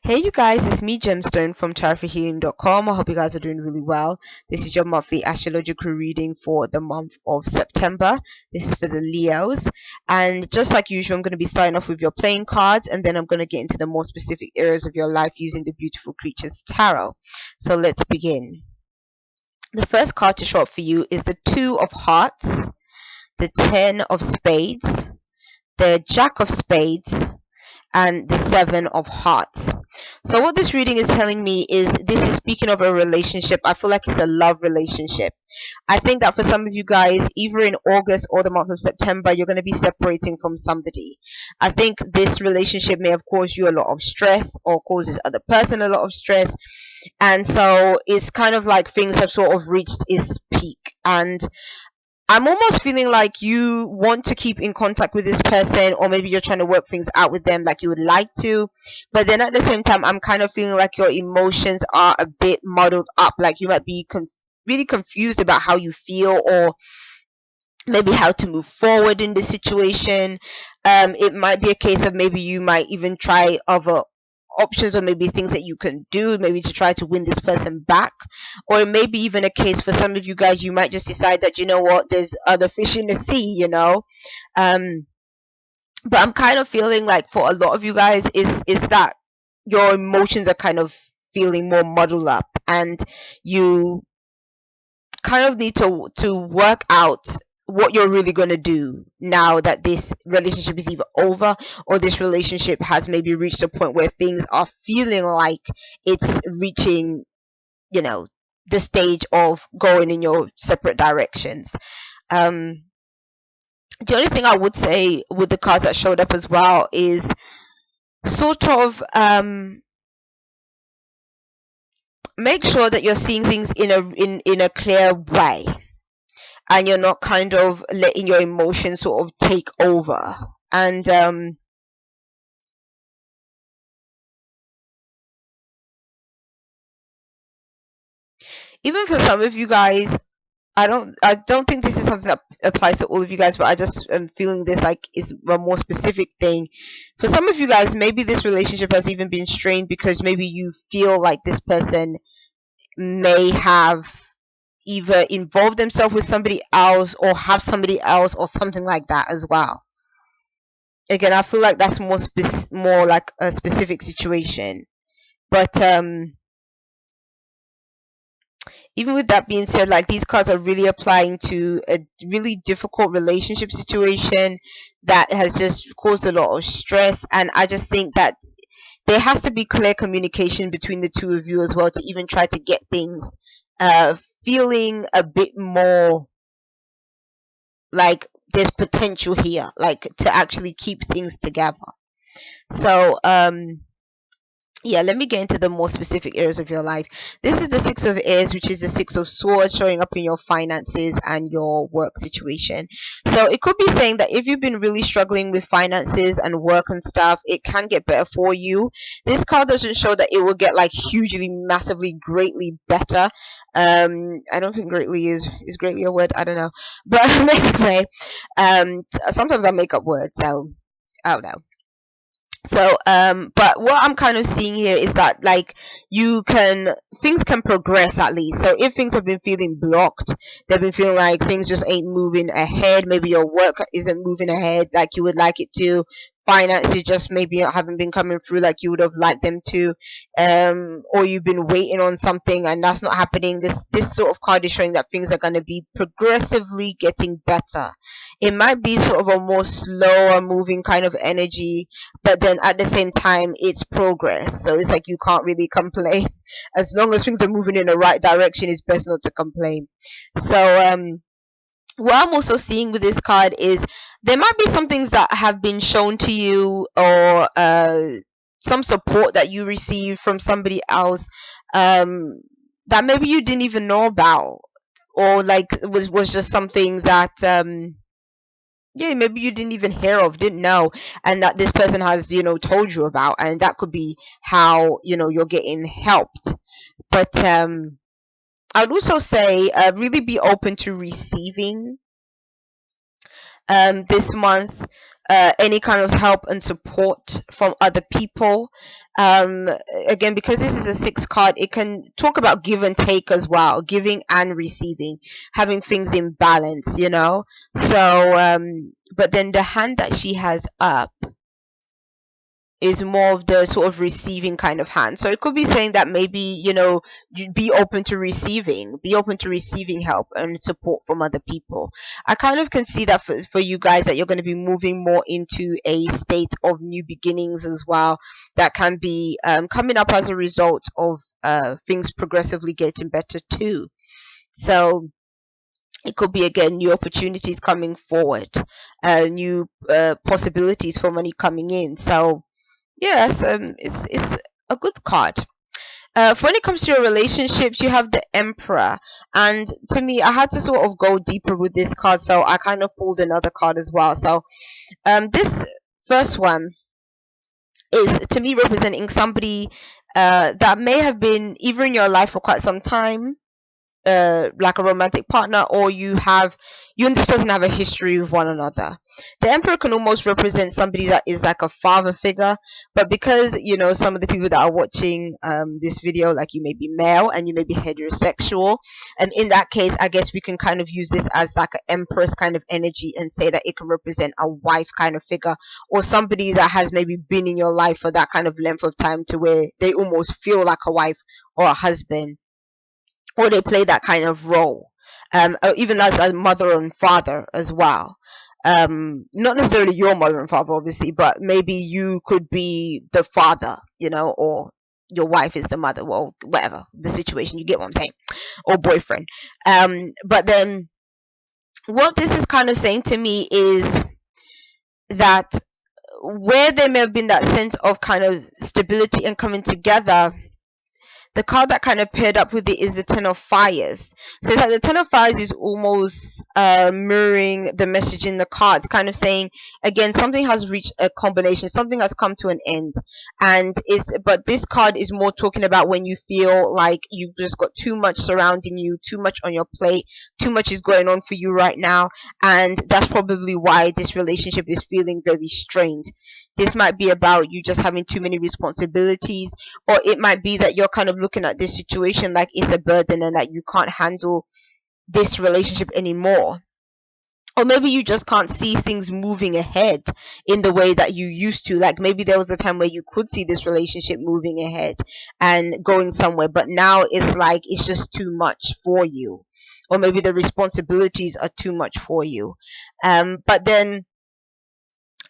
Hey you guys, it's me Gemstone from tarotforhealing.com. I hope you guys are doing really well. This is your monthly astrological reading for the month of September. This is for the Leos. And just like usual, I'm going to be starting off with your playing cards, and then I'm going to get into the more specific areas of your life using the Beautiful Creatures Tarot. So let's begin. The first card to show up for you is the Two of Hearts, the Ten of Spades, the Jack of Spades, and the Seven of Hearts. So what this reading is telling me is this is speaking of a relationship. I feel like it's a love relationship. I think that for some of you guys, either in August or the month of September, you're going to be separating from somebody. I think this relationship may have caused you a lot of stress or causes other person a lot of stress. And so it's kind of like things have sort of reached its peak. And I'm almost feeling like you want to keep in contact with this person, or maybe you're trying to work things out with them like you would like to. But then at the same time, I'm kind of feeling like your emotions are a bit muddled up. Like you might be really confused about how you feel, or maybe how to move forward in the situation. It might be a case of maybe you might even try other options, or maybe things that you can do maybe to try to win this person back. Or it may be even a case for some of you guys, you might just decide that, you know what, there's other fish in the sea, but I'm kind of feeling like for a lot of you guys is that your emotions are kind of feeling more muddled up, and you kind of need to work out what you're really going to do now that this relationship is either over, or this relationship has maybe reached a point where things are feeling like it's reaching, the stage of going in your separate directions. The only thing I would say with the cards that showed up as well is sort of make sure that you're seeing things in a clear way, and you're not kind of letting your emotions sort of take over. And even for some of you guys, I don't think this is something that applies to all of you guys, but I just am feeling this like it's a more specific thing. For some of you guys, maybe this relationship has even been strained because maybe you feel like this person may have either involved themselves with somebody else, or have somebody else, or something like that as well. Again, I feel like that's more like a specific situation. But even with that being said, like, these cards are really applying to a really difficult relationship situation that has just caused a lot of stress. And I just think that there has to be clear communication between the two of you as well, to even try to get things feeling a bit more like there's potential here, like to actually keep things together. So yeah, let me get into the more specific areas of your life. This is the Six of Airs, which is the Six of Swords, showing up in your finances and your work situation. So it could be saying that if you've been really struggling with finances and work and stuff, it can get better for you. This card doesn't show that it will get like hugely, massively, greatly better. I don't think greatly is greatly a word. I don't know. But anyway, sometimes I make up words, so I don't know. So but what I'm kind of seeing here is that, like, things can progress at least. So if things have been feeling blocked, they've been feeling like things just ain't moving ahead, maybe your work isn't moving ahead like you would like it to, finances just maybe haven't been coming through like you would have liked them to, or you've been waiting on something and that's not happening, this sort of card is showing that things are going to be progressively getting better. It might be sort of a more slower moving kind of energy, but then at the same time it's progress, so it's like you can't really complain. As long as things are moving in the right direction, it's best not to complain. So what I'm also seeing with this card is there might be some things that have been shown to you, or some support that you received from somebody else, that maybe you didn't even know about, or like was just something that yeah, maybe you didn't even hear of, didn't know, and that this person has, told you about, and that could be how, you're getting helped. But I'd also say really be open to receiving this month. any kind of help and support from other people. um Again, because this is a six card, it can talk about give and take as well, giving and receiving, having things in balance, so but then the hand that she has up is more of the sort of receiving kind of hand. So it could be saying that maybe, you be open to receiving help and support from other people. I kind of can see that for you guys, that you're going to be moving more into a state of new beginnings as well, that can be coming up as a result of things progressively getting better too. So it could be, again, new opportunities coming forward, new possibilities for money coming in. So yes, it's a good card. For when it comes to your relationships, you have the Emperor, and to me, I had to sort of go deeper with this card, so I kind of pulled another card as well. So, this first one is, to me, representing somebody that may have been either in your life for quite some time, like a romantic partner, or you and this person have a history with one another. The Emperor can almost represent somebody that is like a father figure, but because some of the people that are watching this video, like, you may be male and you may be heterosexual, and in that case, I guess we can kind of use this as like an Empress kind of energy and say that it can represent a wife kind of figure, or somebody that has maybe been in your life for that kind of length of time to where they almost feel like a wife or a husband, or they play that kind of role, or even as a mother and father as well. Not necessarily your mother and father, obviously, but maybe you could be the father, or your wife is the mother, well, whatever the situation, you get what I'm saying, or boyfriend. But then what this is kind of saying to me is that where there may have been that sense of kind of stability and coming together, the card that kind of paired up with it is the Ten of Fires. So it's like the Ten of Fires is almost mirroring the message in the cards, kind of saying, again, something has reached a combination, something has come to an end, but this card is more talking about when you feel like you've just got too much surrounding you, too much on your plate, too much is going on for you right now, and that's probably why this relationship is feeling very strained. This might be about you just having too many responsibilities, or it might be that you're kind of looking at this situation like it's a burden and that you can't handle this relationship anymore. Or maybe you just can't see things moving ahead in the way that you used to. Like, maybe there was a time where you could see this relationship moving ahead and going somewhere, but now it's like it's just too much for you. Or maybe the responsibilities are too much for you. But then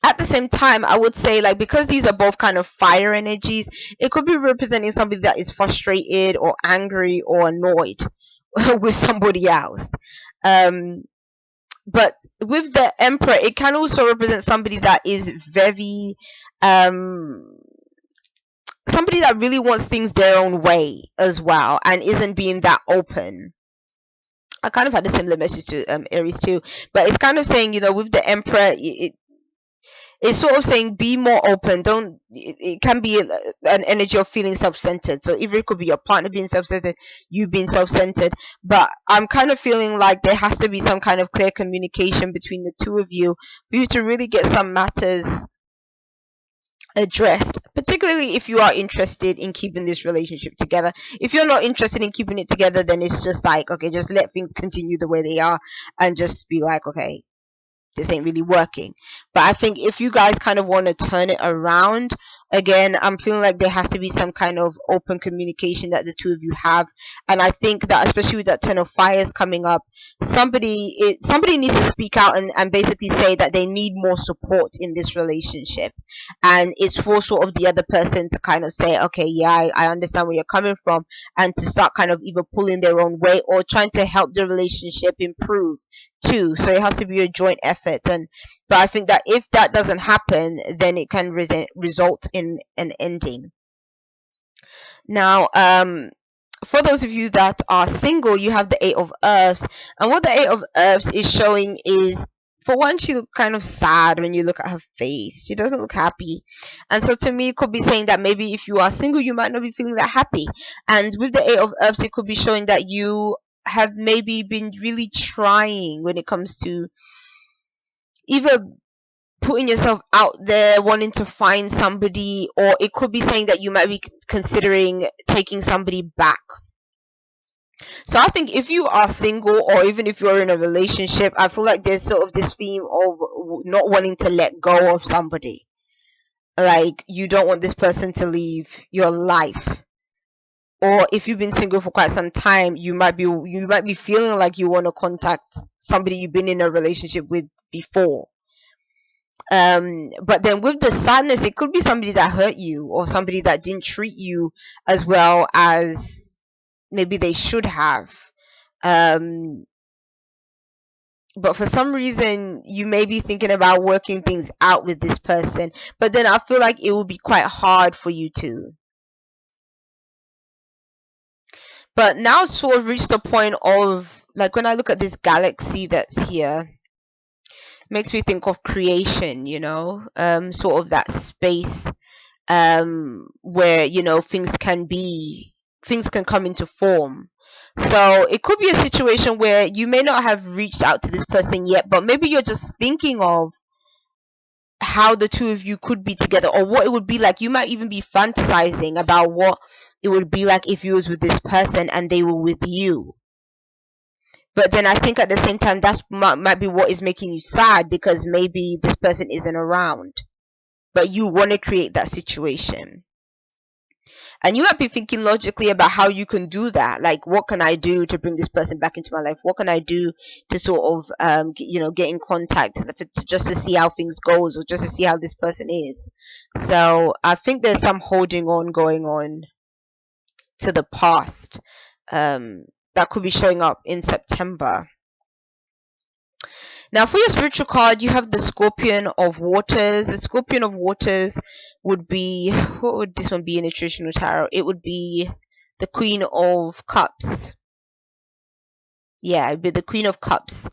at the same time, I would say, like, because these are both kind of fire energies, it could be representing somebody that is frustrated or angry or annoyed with somebody else. But with the Emperor, it can also represent somebody that is very somebody that really wants things their own way as well, and isn't being that open. I kind of had a similar message to Aries too, but it's kind of saying, with the Emperor, it's sort of saying be more open. Don't it can be an energy of feeling self-centered. So either it could be your partner being self-centered, you being self-centered, but I'm kind of feeling like there has to be some kind of clear communication between the two of you for you to really get some matters addressed, particularly if you are interested in keeping this relationship together. If you're not interested in keeping it together, then it's just like, okay, just let things continue the way they are and just be like, okay, this ain't really working. But I think if you guys kind of want to turn it around, again, I'm feeling like there has to be some kind of open communication that the two of you have. And I think that, especially with that Ten of Fires coming up, somebody needs to speak out and basically say that they need more support in this relationship, and it's for sort of the other person to kind of say, okay, yeah, I understand where you're coming from, and to start kind of either pulling their own way or trying to help the relationship improve too. So it has to be a joint effort. But I think that if that doesn't happen, then it can result in an ending. Now, for those of you that are single, you have the Eight of Earths, and what the Eight of Earths is showing is, for one, she looks kind of sad when you look at her face. She doesn't look happy. And so to me, it could be saying that maybe if you are single, you might not be feeling that happy. And with the Eight of Earths, it could be showing that you have maybe been really trying when it comes to either putting yourself out there, wanting to find somebody, or it could be saying that you might be considering taking somebody back. So I think if you are single, or even if you're in a relationship, I feel like there's sort of this theme of not wanting to let go of somebody. Like, you don't want this person to leave your life. Or if you've been single for quite some time, you might be feeling like you want to contact somebody you've been in a relationship with before. But then with the sadness, it could be somebody that hurt you, or somebody that didn't treat you as well as maybe they should have. But for some reason, you may be thinking about working things out with this person, but then I feel like it will be quite hard for you to. But now it's sort of reached the point of, like, when I look at this galaxy that's here, it makes me think of creation, sort of that space where, things can come into form. So it could be a situation where you may not have reached out to this person yet, but maybe you're just thinking of how the two of you could be together, or what it would be like. You might even be fantasizing about what it would be like if you was with this person and they were with you. But then I think at the same time, that might be what is making you sad, because maybe this person isn't around, but you want to create that situation. And you might be thinking logically about how you can do that. Like, what can I do to bring this person back into my life? What can I do to sort of, get in contact, just to see how things goes, or just to see how this person is. So I think there's some holding on going on to the past that could be showing up in September. Now, for your spiritual card, you have the Scorpion of Waters. The Scorpion of Waters would be, what would this one be in the traditional tarot? It would be the Queen of Cups. Yeah, it'd be the Queen of Cups.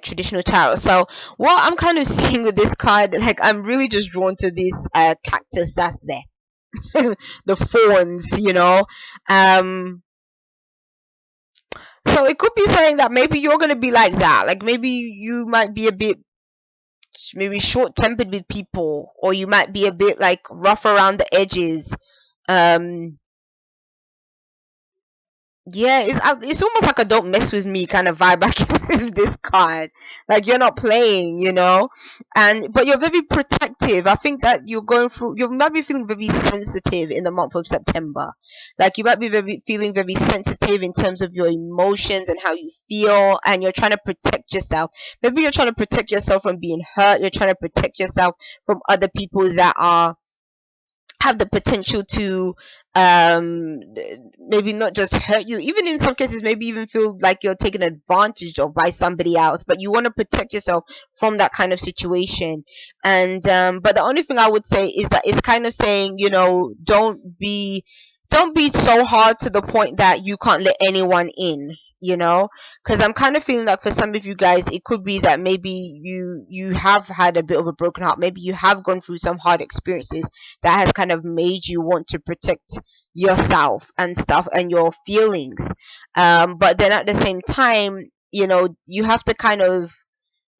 Traditional tarot. So what I'm kind of seeing with this card, like, I'm really just drawn to this cactus that's there. The thorns, so it could be saying that maybe you're going to be like that. Like, maybe you might be a bit maybe short-tempered with people, or you might be a bit like rough around the edges. It's almost like a don't mess with me kind of vibe I get with this card. Like, you're not playing, but you're very protective. I think that you might be feeling very sensitive in the month of September. Like, you might be feeling very sensitive in terms of your emotions and how you feel, and you're trying to protect yourself. Maybe you're trying to protect yourself from being hurt. You're trying to protect yourself from other people that have the potential to maybe not just hurt you, even in some cases maybe even feel like you're taken advantage of by somebody else, but you want to protect yourself from that kind of situation. And but the only thing I would say is that it's kind of saying, don't be so hard to the point that you can't let anyone in, because I'm kind of feeling like for some of you guys, it could be that maybe you have had a bit of a broken heart. Maybe you have gone through some hard experiences that has kind of made you want to protect yourself and stuff, and your feelings. But then at the same time, you have to kind of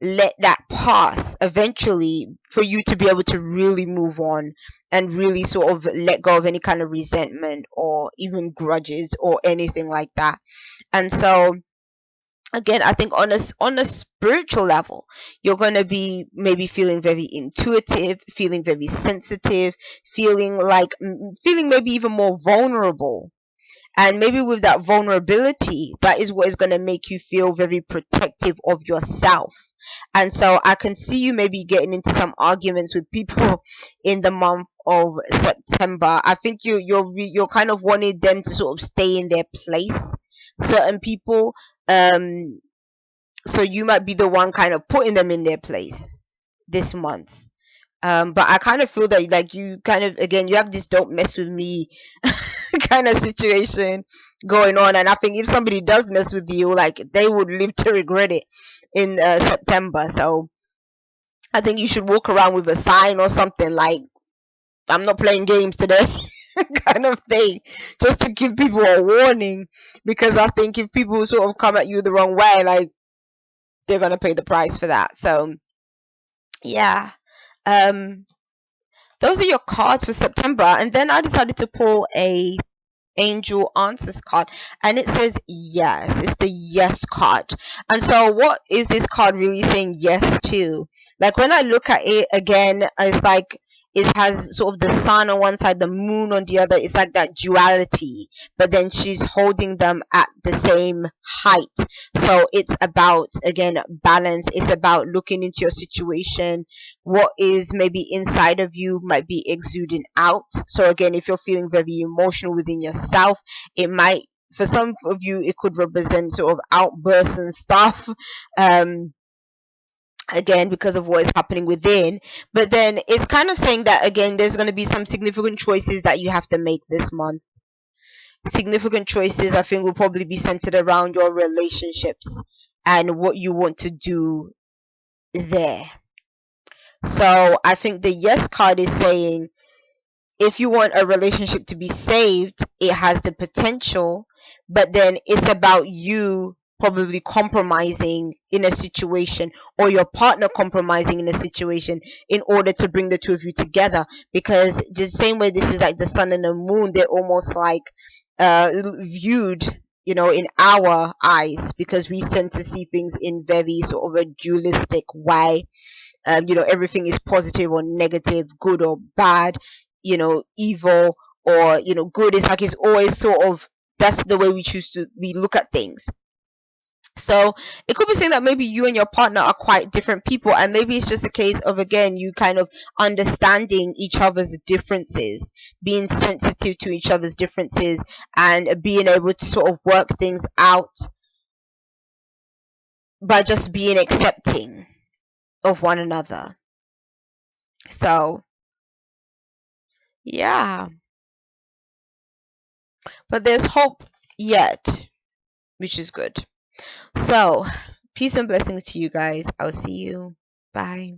let that pass eventually for you to be able to really move on and really sort of let go of any kind of resentment or even grudges or anything like that. And so again, I think on a spiritual level, you're going to be maybe feeling very intuitive, feeling very sensitive, feeling maybe even more vulnerable. And maybe with that vulnerability, that is what is going to make you feel very protective of yourself. And so I can see you maybe getting into some arguments with people in the month of September. I think you're kind of wanting them to sort of stay in their place, certain people. So you might be the one kind of putting them in their place this month. But I kind of feel that, like, you kind of, again, you have this don't mess with me kind of situation going on. And I think if somebody does mess with you, like, they would live to regret it in September. So I think you should walk around with a sign or something like, I'm not playing games today. Kind of thing, just to give people a warning. Because I think if people sort of come at you the wrong way, like, they're gonna pay the price for that. So yeah, um, those are your cards for September. And then I decided to pull a angel answers card, and it says yes. It's the yes card. And so what is this card really saying yes to? Like when I look at it again, it's like it has sort of the sun on one side, the moon on the other. It's like that duality, but then she's holding them at the same height. So it's about, again, balance. It's about looking into your situation. What is maybe inside of you might be exuding out. So again, if you're feeling very emotional within yourself, it might, for some of you, it could represent sort of outbursts and stuff. Again, because of what is happening within. But then it's kind of saying that, again, there's going to be some significant choices that you have to make this month. Significant choices, I think, will probably be centered around your relationships and what you want to do there. So I think the yes card is saying, if you want a relationship to be saved, it has the potential, but then it's about you probably compromising in a situation, or your partner compromising in a situation, in order to bring the two of you together. Because the same way this is like the sun and the moon, they're almost like viewed, in our eyes, because we tend to see things in very sort of a dualistic way. Everything is positive or negative, good or bad, evil or good. Is like, it's always sort of, that's the way we look at things. So it could be saying that maybe you and your partner are quite different people, and maybe it's just a case of, again, you kind of understanding each other's differences, being sensitive to each other's differences, and being able to sort of work things out by just being accepting of one another. So yeah, but there's hope yet, which is good. So peace and blessings to you guys. I'll see you. Bye.